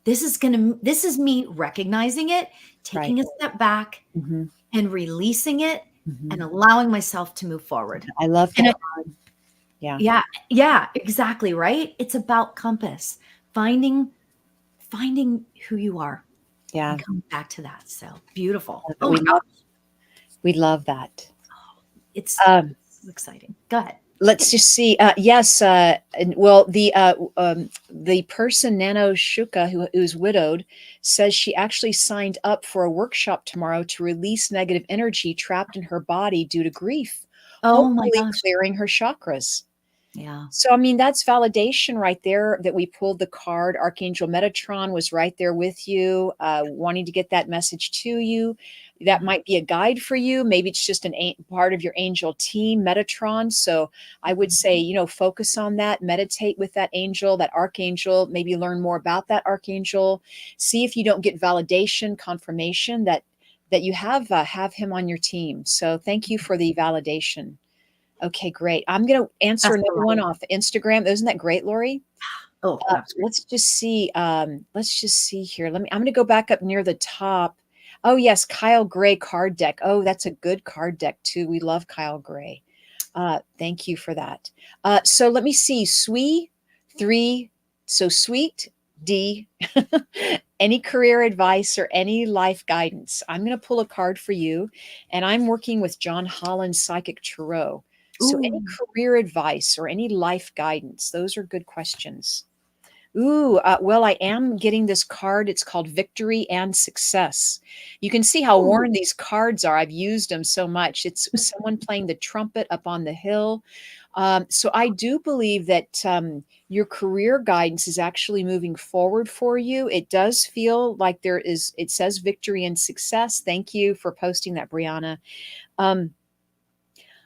this is me recognizing it, Right. taking a step back Mhm. and releasing it and Mhm. allowing myself to move forward. I love And that. Yeah. yeah, yeah, exactly, right? It's about compass, finding who you are Yeah. and coming back to that. So beautiful. But Oh my God, we love that. it's Um, so exciting. Go ahead. let's just see. Yes. The person Nano Shuka, who's widowed, says she actually signed up for a workshop tomorrow to release negative energy trapped in her body due to grief, Oh my hopefully gosh. clearing her chakras. Yeah. So, I mean, that's validation right there that we pulled the card. Archangel Metatron was right there with you, wanting to get that message to you. That might be a guide for you. Maybe it's just part of your angel team, Metatron. So I would say, focus on that, meditate with that angel, that archangel, maybe learn more about that archangel. See if you don't get validation, confirmation that you have him on your team. So thank you for the validation. Okay, great. I'm going to answer That's the another light. one off Instagram. Isn't that great, Lori? Oh, that's great. Let's just see. Let's just see here. I'm going to go back up near the top. Oh, yes, Kyle Gray card deck. Oh, that's a good card deck too. We love Kyle Gray. Thank you for that. So let me see. Sweet 3. So Sweet D. Any career advice or any life guidance? I'm going to pull a card for you, and I'm working with John Holland's Psychic Tarot. So any Ooh. career advice or any life guidance? Those are good questions. Ooh, well, I am getting this card. It's called Victory and Success. You can see how Ooh. worn these cards are. I've used them so much. It's someone playing the trumpet up on the hill. So I do believe that your career guidance is actually moving forward for you. It does feel like it says victory and success. Thank you for posting that, Brianna.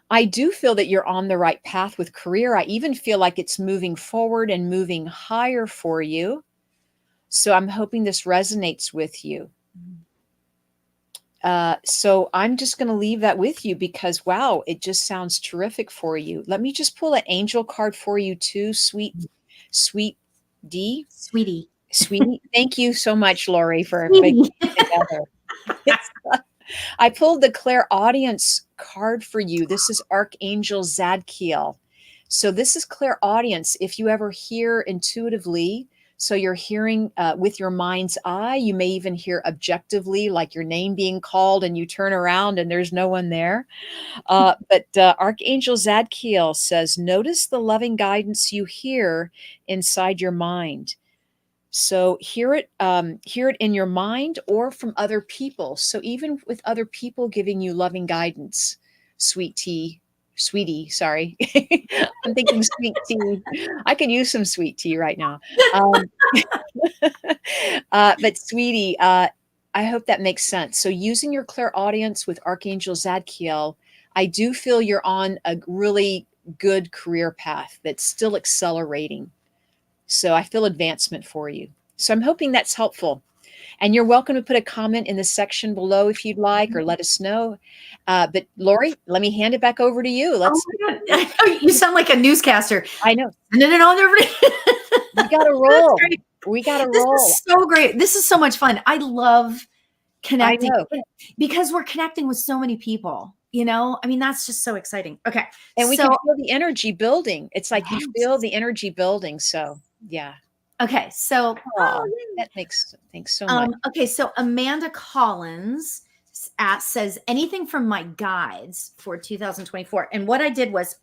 I do feel that you're on the right path with career. I even feel like it's moving forward and moving higher for you. So I'm hoping this resonates with you. So I'm just going to leave that with you because, wow, it just sounds terrific for you. Let me just pull an angel card for you too, sweet D. Sweetie. Sweetie. Thank you so much, Lori, for putting Sweetie. it together. I pulled the clairaudience card for you. This is Archangel Zadkiel. So this is clairaudience. If you ever hear intuitively, so you're hearing with your mind's eye, you may even hear objectively, like your name being called, and you turn around and there's no one there. But Archangel Zadkiel says, notice the loving guidance you hear inside your mind. So hear it in your mind or from other people. So even with other people giving you loving guidance, sweetie, sorry. I'm thinking sweet tea. I could use some sweet tea right now. Um, but sweetie, I hope that makes sense. So using your clairaudience with Archangel Zadkiel, I do feel you're on a really good career path that's still accelerating. So I feel advancement for you. So I'm hoping that's helpful. And you're welcome to put a comment in the section below if you'd like, or let us know. But Lori, let me hand it back over to you. Oh my God. You sound like a newscaster. I know. Sending it on everybody. We got to roll. We got to This roll. is so great. This is so much fun. I love connecting because we're connecting with so many people. I mean, that's just so exciting. Okay. And we can feel the energy building. It's like you feel the energy building. So yeah. Okay. So that makes thanks so much. Okay. So Amanda Collins says anything from my guides for 2024. And what I did was,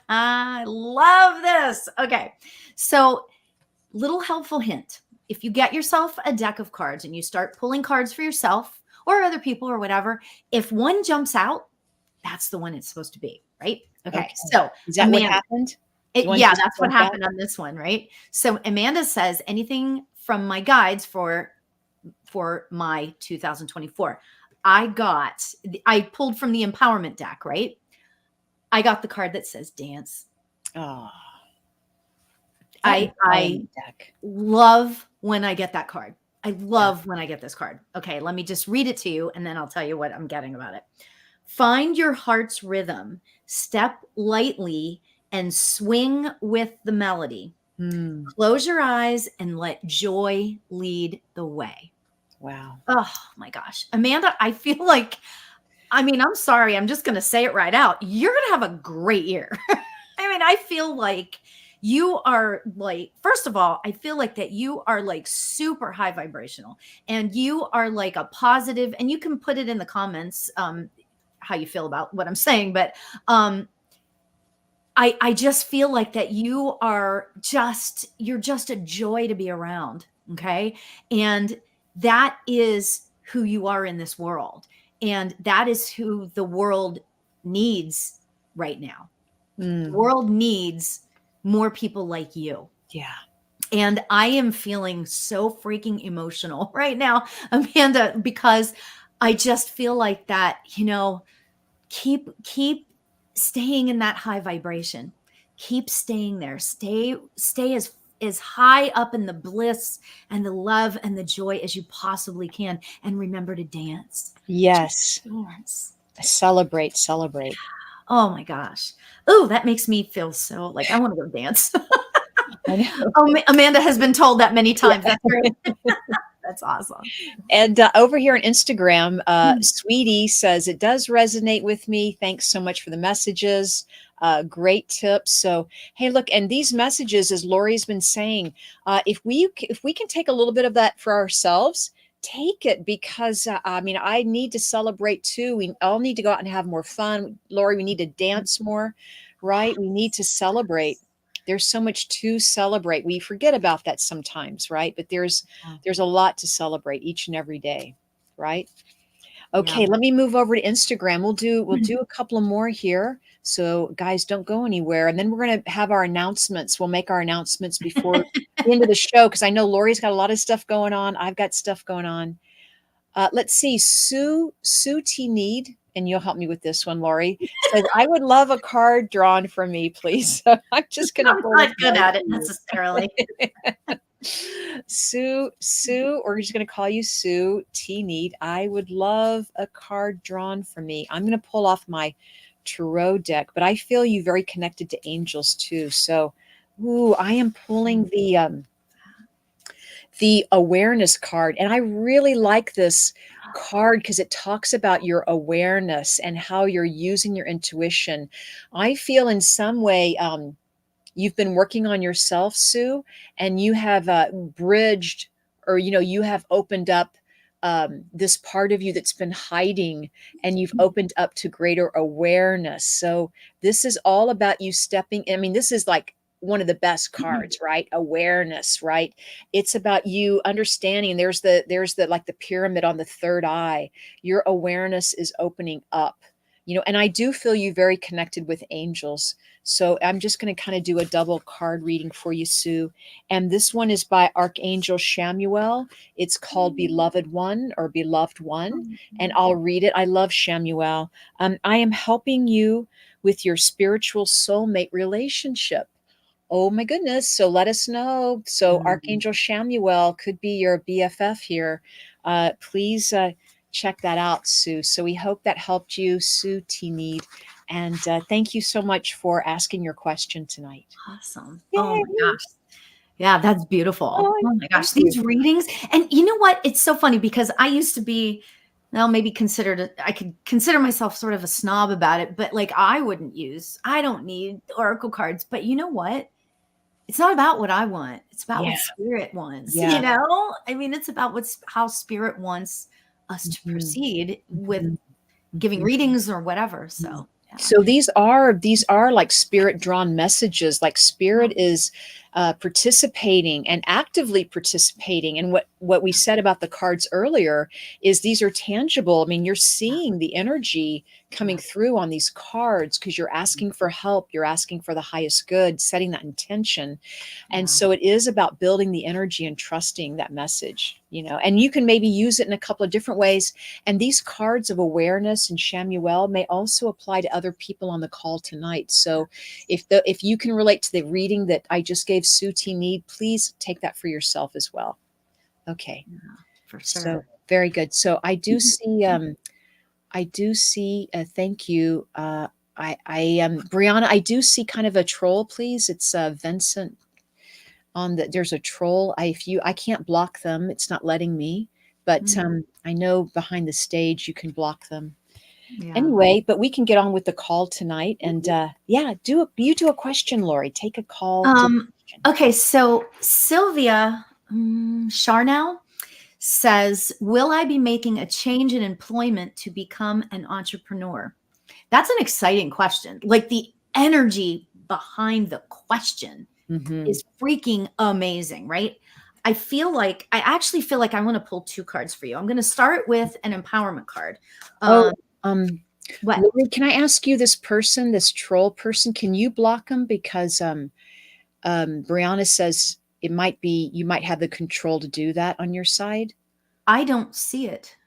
I love this. Okay. So little helpful hint. if you get yourself a deck of cards and you start pulling cards for yourself or other people or whatever, if one jumps out, that's the one it's supposed to be, right? Okay. So is that what happened? Yeah, that's what happened on this one, right? So Amanda says, anything from my guides for my 2024. I pulled from the empowerment deck, right? I got the card that says dance. Oh, I love when I get that card. I love when I get this card. Okay, let me just read it to you and then I'll tell you what I'm getting about it. Find your heart's rhythm, step lightly and swing with the melody. Close your eyes and let joy lead the way. Wow. Oh my gosh. Amanda, I feel like, I mean, I'm sorry. I'm just going to say it right out. You're going to have a great year. I mean, I feel like you are like, first of all, I feel like that you are like super high vibrational and you are like a positive, and you can put it in the comments, how you feel about what I'm saying. But, I just feel like that you're just a joy to be around. Okay. And that is who you are in this world. And that is who the world needs right now. The world needs more people like you. Yeah. And I am feeling so freaking emotional right now, Amanda, because I just feel like that, keep staying in that high vibration. Keep staying there. Stay as high up in the bliss and the love and the joy as you possibly can. And remember to dance. Yes. Dance. Celebrate. Oh my gosh. Oh, that makes me feel so like I want to go dance. Amanda has been told that many times. Yeah. That's great. That's awesome. And over here on Instagram, Sweetie says, it does resonate with me. Thanks so much for the messages. Great tips. So, hey, look, and these messages, as Lori's been saying, if we can take a little bit of that for ourselves, take it, because I need to celebrate too. We all need to go out and have more fun. Lori, we need to dance more, right? We need to celebrate. There's so much to celebrate. We forget about that sometimes, right? But there's a lot to celebrate each and every day, right? Okay, let me move over to Instagram. We'll do a couple of more here. So guys, don't go anywhere. And then we're going to have our announcements. We'll make our announcements before the end of the show, because I know Lori's got a lot of stuff going on. I've got stuff going on. Let's see. Sue T. Need, and you'll help me with this one, Lori, says, I would love a card drawn for me, please. So I'm just going to. I'm not good at it necessarily. Sue, we're just going to call you Sue T. Need. I would love a card drawn for me. I'm going to pull off my tarot deck, but I feel you very connected to angels too. So, I am pulling the awareness card, and I really like this card because it talks about your awareness and how you're using your intuition. I feel in some way, you've been working on yourself, Sue, and you have bridged, or you have opened up this part of you that's been hiding, and you've opened up to greater awareness. So this is all about you stepping. I mean, this is like one of the best cards, right? Awareness, right? It's about you understanding. There's the like the pyramid on the third eye. Your awareness is opening up. And I do feel you very connected with angels. So I'm just going to kind of do a double card reading for you, Sue. And this one is by Archangel Shamuel. It's called Beloved One or Beloved One. And I'll read it. I love Shamuel. I am helping you with your spiritual soulmate relationship. Oh my goodness. So let us know. So Archangel Shamuel could be your BFF here. Please check that out, Sue. So we hope that helped you, Sue T. Need. And thank you so much for asking your question tonight. Awesome. Yay. Oh my gosh. Yeah, that's beautiful. Oh my gosh. These readings. And you know what? It's so funny because I used to be, maybe I could consider myself sort of a snob about it, but like I don't need oracle cards. But you know what? It's not about what I want. It's about what spirit wants. I mean, it's about how spirit wants us to proceed with giving readings or whatever. So So these are like spirit drawn messages. Like spirit is participating and actively participating. And what we said about the cards earlier is these are tangible. I mean, you're seeing the energy coming through on these cards because you're asking for help, you're asking for the highest good, setting that intention. And so it is about building the energy and trusting that message, and you can maybe use it in a couple of different ways. And these cards of awareness and Shamuel may also apply to other people on the call tonight. So if you can relate to the reading that I just gave Sue T. Need, please take that for yourself as well. Okay. Yeah, for sure. So very good. So I do see, thank you. Brianna, I do see kind of a troll, please. It's Vincent there's a troll. I can't block them. It's not letting me, but I know behind the stage you can block them. Yeah. Anyway, but we can get on with the call tonight. And you do a question, Lori. Take a call. Okay, so Sylvia Charnel says, will I be making a change in employment to become an entrepreneur? That's an exciting question. Like the energy behind the question is freaking amazing, right? I actually feel like I want to pull two cards for you. I'm going to start with an empowerment card. What? Lori, can I ask you, this troll person, can you block them? Because Brianna says you might have the control to do that on your side. I don't see it.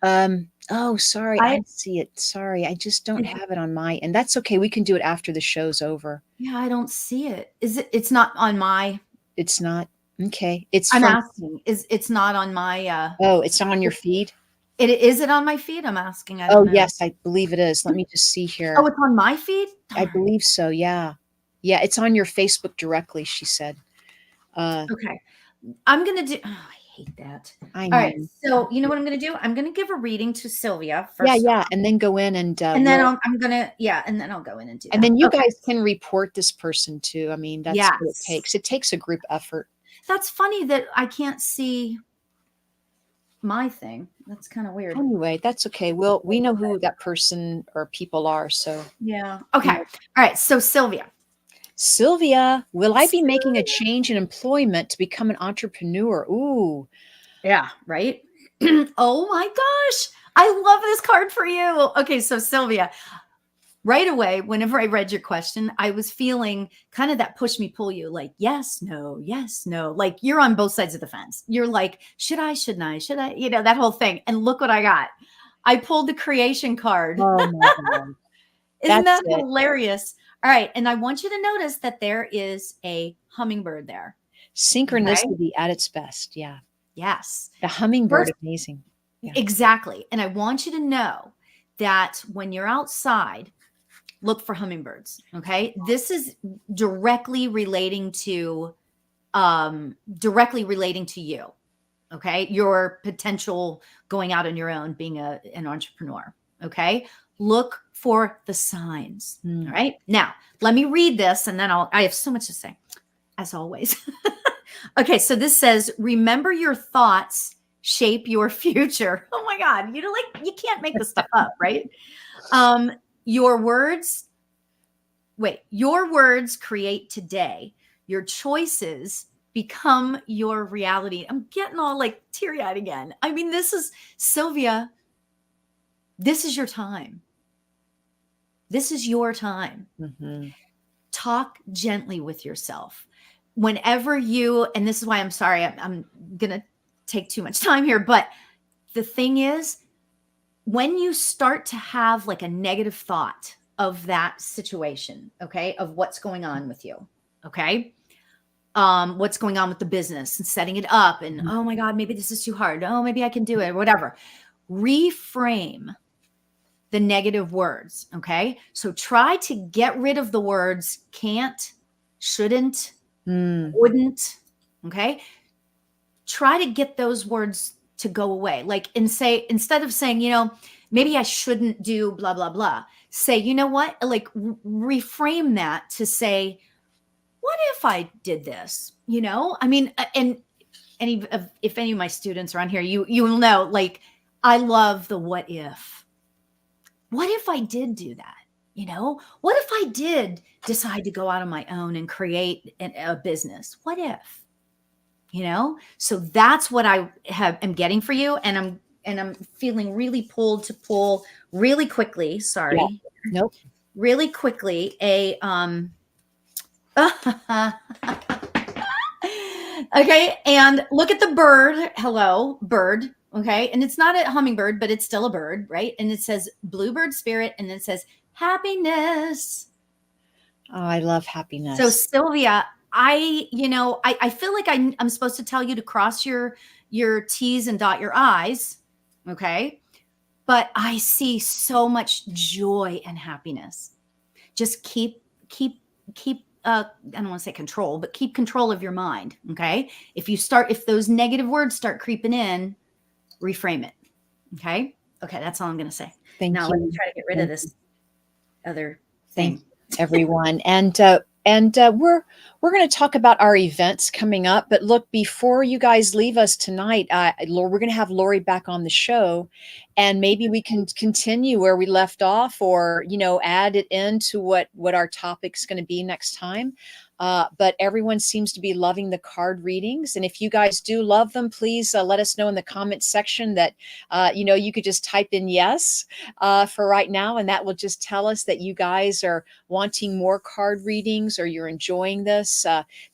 Oh, sorry. I see it. Sorry. I just don't have it on my end. That's okay. We can do it after the show's over. Yeah, I don't see it. It's not on my. It's not. Okay. I'm asking. It's not on my. Oh, it's not on your feed? Is it on my feed? I'm asking. Yes, I believe it is. Let me just see here. Oh, it's on my feed? I believe so. Yeah. Yeah. It's on your Facebook directly, she said. Okay. I'm going to do. Oh, I hate that. I know. All right. So you know what I'm going to do? I'm going to give a reading to Sylvia first. Yeah. And then go in and then I'm going to, and then I'll go in and do that. And then you guys can report this person too. I mean, that's what it takes. It takes a group effort. That's funny that I can't see my thing. That's kind of weird. Anyway, that's okay. We know who that person or people are. So yeah. Okay. All right. So Sylvia, will I be making a change in employment to become an entrepreneur? Ooh. Yeah. Right. Oh my gosh. I love this card for you. Okay. So Sylvia, right away, whenever I read your question, I was feeling kind of that push me, pull you, like, yes, no, like you're on both sides of the fence. You're like, shouldn't I, that whole thing. And look what I got. I pulled the creation card. Oh my God. Isn't that hilarious? All right. And I want you to notice that there is a hummingbird there. Synchronicity at its best. Yeah. Yes. The hummingbird, amazing. Yeah. Exactly. And I want you to know that when you're outside, look for hummingbirds. Okay. This is directly relating to you. Okay. Your potential going out on your own, being an entrepreneur. Okay. Look for the signs. All right. Now let me read this and then I have so much to say, as always. Okay. So this says, remember your thoughts shape your future. Oh my God. You can't make this stuff up, right? Your words create today. Your choices become your reality. I'm getting all like teary-eyed again. I mean, this is Sylvia. This is your time. This is your time. Talk gently with yourself. Whenever and this is why I'm sorry, I'm going to take too much time here. But the thing is, when you start to have like a negative thought of that situation, okay, of what's going on with you, okay, what's going on with the business and setting it up and, oh my God, maybe this is too hard. Oh, maybe I can do it, whatever. Reframe the negative words, okay? So try to get rid of the words can't, shouldn't, wouldn't, okay? Try to get those words to go away. Like, instead of saying, maybe I shouldn't do blah, blah, blah, say, you know what? Like reframe that to say, what if I did this? I mean, and if any of my students are on here, you will know, like, I love the what if. What if I did do that? What if I did decide to go out on my own and create a business? What if? So that's what am getting for you, and I'm feeling really pulled to pull really quickly. Yeah. Sorry. Nope. Really quickly, okay, and look at the bird. Hello, bird. Okay, and it's not a hummingbird, but it's still a bird, right? And it says bluebird spirit, and it says happiness. Oh, I love happiness. So Sylvia, I feel like I'm supposed to tell you to cross your T's and dot your I's. Okay. But I see so much joy and happiness. Just keep, I don't want to say control, but keep control of your mind. Okay. If those negative words start creeping in, reframe it. Okay. Okay. That's all I'm going to say. Thank now you. let me try to get rid of this other thing. Thank everyone. And we're going to talk about our events coming up. But look, before you guys leave us tonight, we're going to have Lori back on the show, and maybe we can continue where we left off, or add it into what our topic's going to be next time. But everyone seems to be loving the card readings. And if you guys do love them, please let us know in the comments section that, you could just type in yes for right now. And that will just tell us that you guys are wanting more card readings, or you're enjoying this,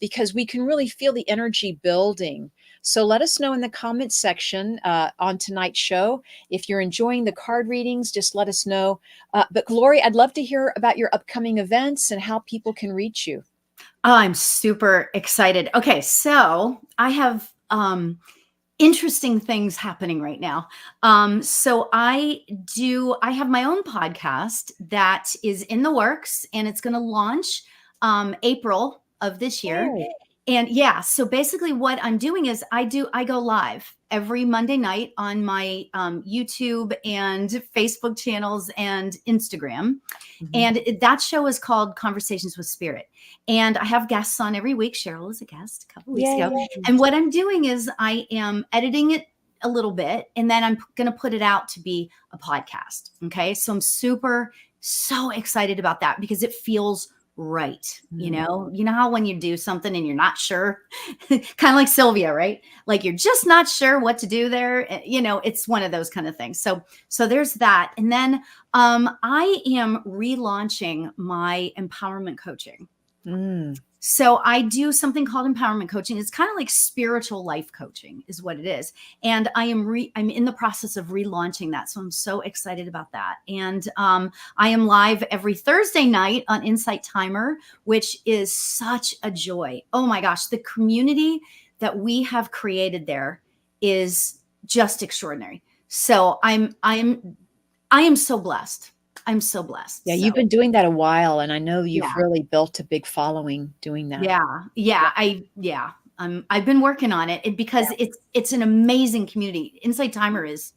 because we can really feel the energy building. So let us know in the comments section on tonight's show. If you're enjoying the card readings, just let us know. But Lori, I'd love to hear about your upcoming events and how people can reach you. Oh, I'm super excited. Okay, so I have interesting things happening right now. So I have my own podcast that is in the works, and it's going to launch April of this year. Oh. And yeah, so basically what I'm doing is I go live every Monday night on my YouTube and Facebook channels and Instagram. Mm-hmm. And that show is called Conversations with Spirit. And I have guests on every week. Cheryl is a guest a couple weeks ago. And what I'm doing is I am editing it a little bit, and then I'm going to put it out to be a podcast. Okay. So I'm so excited about that, because it feels right. You know how when you do something and you're not sure, kind of like Sylvia, right? Like you're just not sure what to do there. It's one of those kind of things. So there's that. And then I am relaunching my empowerment coaching. So I do something called empowerment coaching. It's kind of like spiritual life coaching is what it is. And I'm in the process of relaunching that. So I'm so excited about that. And I am live every Thursday night on Insight Timer, which is such a joy. Oh my gosh, the community that we have created there is just extraordinary. So I am so blessed. I'm so blessed. Yeah, you've been doing that a while, and I know you've really built a big following doing that. I've been working on it because it's an amazing community. Insight Timer is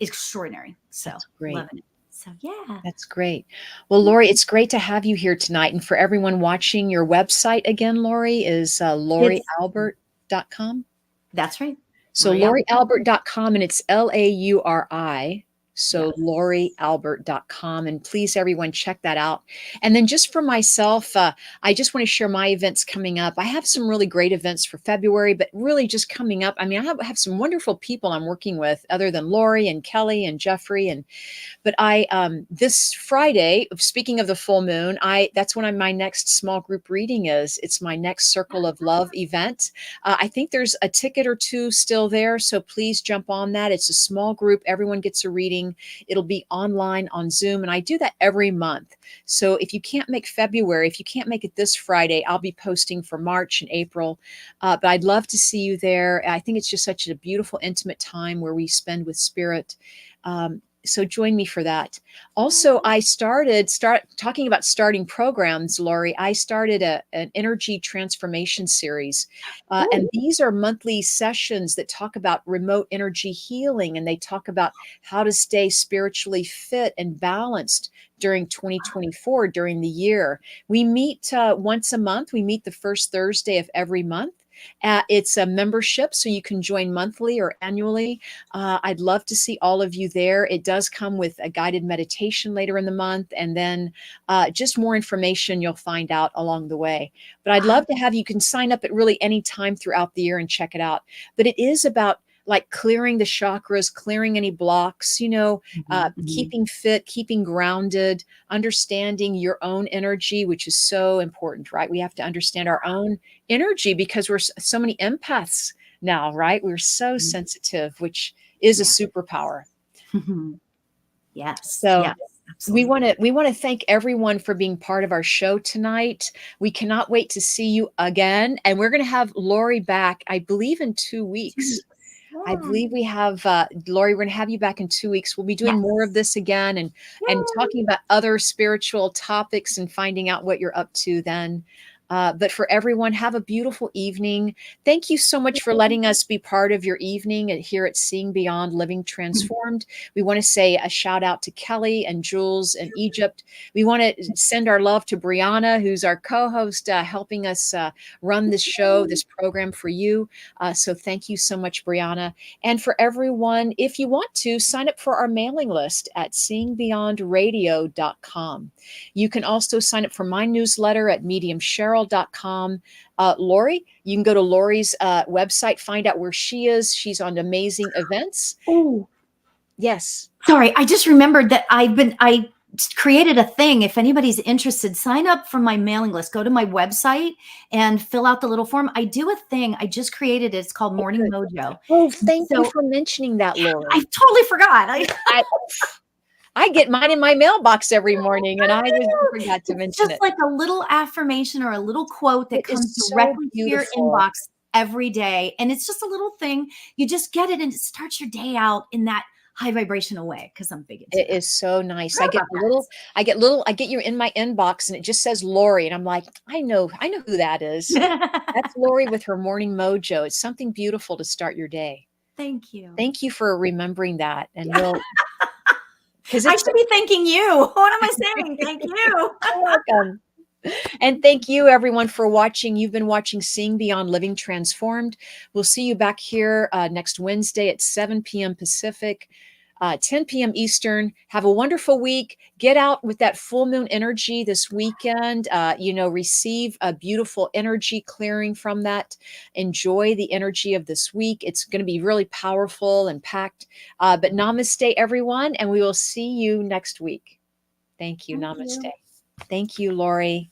extraordinary. So that's great. Loving it. So yeah, that's great. Well, Lori, it's great to have you here tonight. And for everyone watching, your website again, Lori, is LoriAlbert.com. That's right. So LoriAlbert.com, and it's LAURI. So LoriAlbert.com. And please, everyone, check that out. And then just for myself, I just want to share my events coming up. I have some really great events for February, but really just coming up. I mean, I have some wonderful people I'm working with other than Lori and Kelly and Jeffrey. But this Friday, speaking of the full moon, that's when my next small group reading is. It's my next Circle of Love event. I think there's a ticket or two still there. So please jump on that. It's a small group. Everyone gets a reading. It'll be online on Zoom, and I do that every month. So if you can't make February, if you can't make it this Friday, I'll be posting for March and April. But I'd love to see you there. I think it's just such a beautiful, intimate time where we spend with Spirit. So join me for that. Also, I start talking about starting programs, Lori. I started an energy transformation series. And these are monthly sessions that talk about remote energy healing. And they talk about how to stay spiritually fit and balanced during 2024, during the year. We meet once a month. We meet the first Thursday of every month. It's a membership, so you can join monthly or annually. I'd love to see all of you there. It does come with a guided meditation later in the month, and then just more information you'll find out along the way. But I'd love to have you can sign up at really any time throughout the year and check it out. But it is about like clearing the chakras, clearing any blocks, keeping fit, keeping grounded, understanding your own energy, which is so important, right? We have to understand our own energy because we're so many empaths now, right? We're so sensitive, which is a superpower. Yes. So yes, we absolutely. want to thank everyone for being part of our show tonight. We cannot wait to see you again. And we're going to have Lori back, I believe, in 2 weeks. I believe we have Lori, we're going to have you back in 2 weeks. We'll be doing more of this again and talking about other spiritual topics and finding out what you're up to then. But for everyone, have a beautiful evening. Thank you so much for letting us be part of your evening here at Seeing Beyond Living Transformed. We want to say a shout out to Kelly and Jules and Egypt. We want to send our love to Brianna, who's our co-host, helping us run this show, this program for you. So thank you so much, Brianna. And for everyone, if you want to, sign up for our mailing list at seeingbeyondradio.com. You can also sign up for my newsletter at mediumcheryl.com. Lori, you can go to Lori's website, find out where she is. She's on amazing events. Oh, yes. Sorry, I just remembered that I created a thing. If anybody's interested, sign up for my mailing list. Go to my website and fill out the little form. I do a thing. I just created it. It's called Morning Mojo. Oh, thank you for mentioning that, Lori. I totally forgot. I get mine in my mailbox every morning, and I forgot to mention it. Just like a little affirmation or a little quote that comes directly to your inbox every day. And it's just a little thing. You just get it and it starts your day out in that high vibrational way because I'm big into it. It is so nice. I get you in my inbox and it just says Lori. And I'm like, I know who that is. That's Lori with her Morning Mojo. It's something beautiful to start your day. Thank you. Thank you for remembering that. And I should be thanking you. What am I saying? Thank you. You're welcome. And thank you, everyone, for watching. You've been watching Seeing Beyond Living Transformed. We'll see you back here next Wednesday at 7 p.m. Pacific, 10 p.m. Eastern. Have a wonderful week. Get out with that full moon energy this weekend. Receive a beautiful energy clearing from that. Enjoy the energy of this week. It's going to be really powerful and packed. But namaste, everyone, and we will see you next week. Thank you. Namaste. Thank you, Lori.